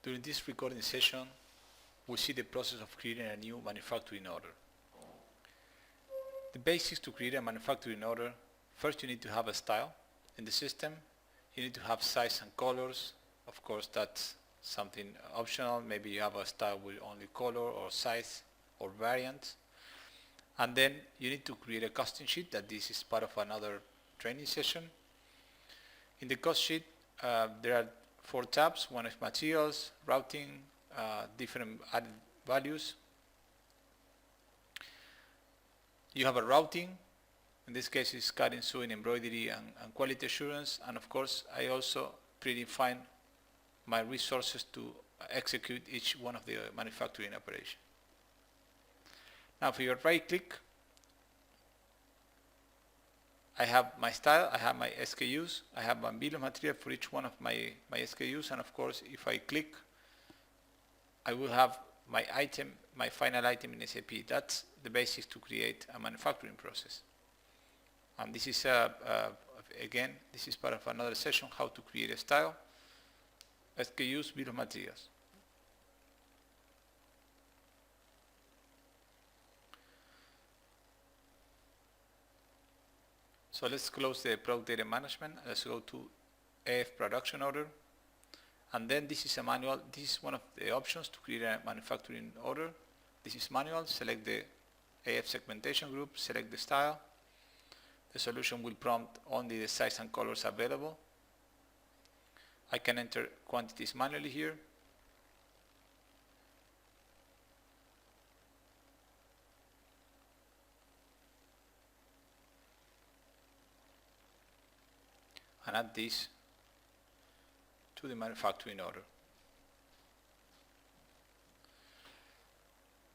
During this recording session, we'll see the process of creating a new manufacturing order. The basics to create a manufacturing order: first you need to have a style in the system, you need to have size and colors. Of course, that's something optional. Maybe you have a style with only color or size or variant. And then you need to create a costing sheet. That this is part of another training session. In the cost sheet, there are 4 tabs. One is materials, routing, different added values. You have a routing. In this case, it's cutting, sewing, embroidery, and quality assurance. And of course, I also predefine my resources to execute each one of the manufacturing operations. Now, if you right click, I have my style, I have my SKUs, I have my bill of material for each one of my SKUs, and of course, if I click, I will have my item, my final item in SAP. That's the basics to create a manufacturing process. And this is, again, this is part of another session, how to create a style, SKUs, bill of materials. So let's close the product data management. Let's go to AF production order. And then this is a manual. This is one of the options to create a manufacturing order. This is manual. Select the AF segmentation group, select the style. The solution will prompt only the size and colors available. I can enter quantities manually here. And add this to the manufacturing order.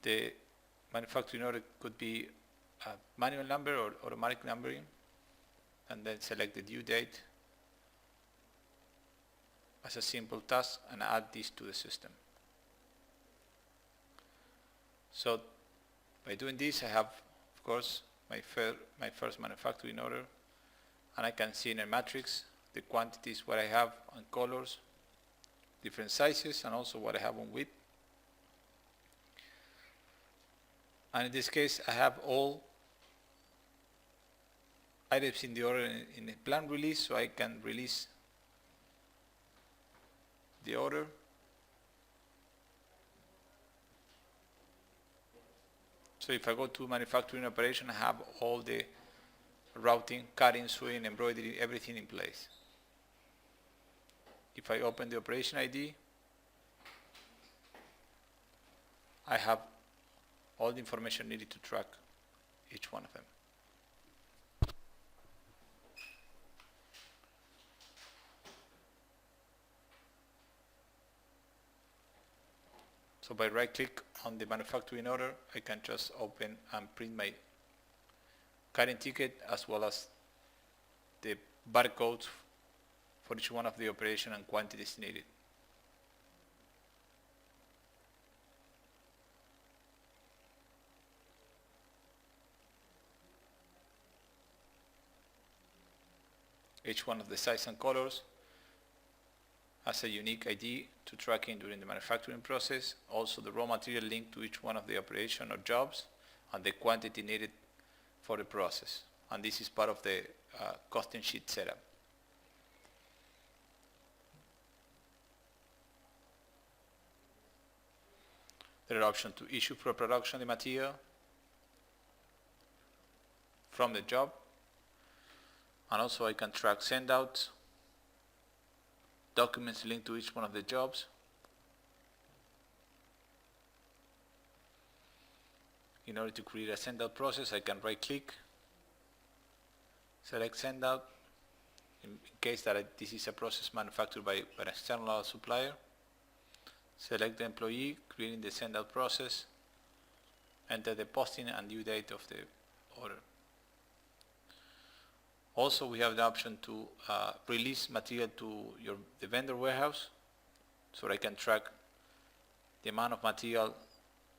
The manufacturing order could be a manual number or automatic numbering, and then select the due date as a simple task and add this to the system. So by doing this, I have, of course, my first manufacturing order, and I can see in a matrix the quantities, what I have on colors, different sizes, and also what I have on width. And in this case, I have all items in the order in a planned release, so I can release the order. So if I go to manufacturing operation, I have all the routing, cutting, sewing, embroidery, everything in place. If I open the operation ID, I have all the information needed to track each one of them. So by right click on the manufacturing order, I can just open and print my cutting ticket as well as the barcodes for each one of the operation and quantities needed. Each one of the size and colors has a unique ID to tracking during the manufacturing process. Also the raw material linked to each one of the operation or jobs and the quantity needed for the process. And this is part of the costing sheet setup. There are options to issue for production the material from the job, and also I can track send-outs, documents linked to each one of the jobs. In order to create a send-out process, I can right-click, select send-out, in case that this is a process manufactured by an external supplier. Select the employee, creating the send-out process, enter the posting and due date of the order. Also, we have the option to release material to the vendor warehouse, so I can track the amount of material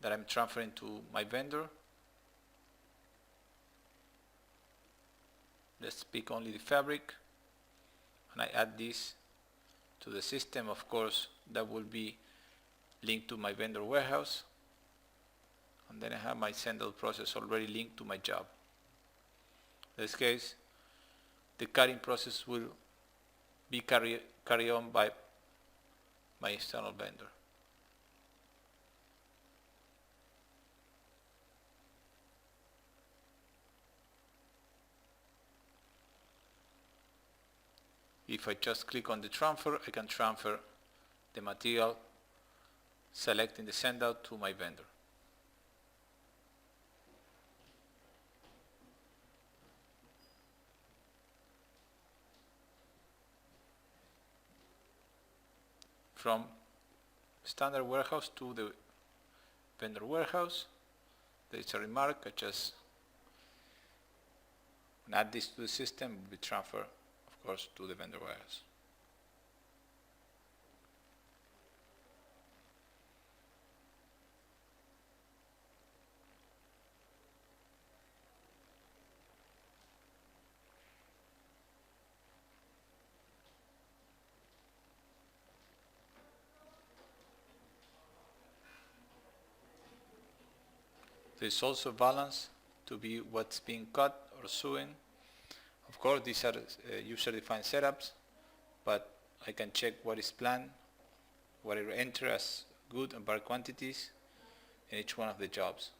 that I'm transferring to my vendor. Let's pick only the fabric, and I add this to the system. Of course, that will be linked to my vendor warehouse, and then I have my sendle process already linked to my job. In this case, the cutting process will be carried on by my external vendor. If I just click on the transfer, I can transfer the material, selecting the send out to my vendor. From standard warehouse to the vendor warehouse, there is a remark. I just add this to the system, will be transferred, of course, to the vendor warehouse. There is also balance to be what's being cut or sewing. Of course, these are user-defined setups, but I can check what is planned, what I enter as good and bad quantities in each one of the jobs.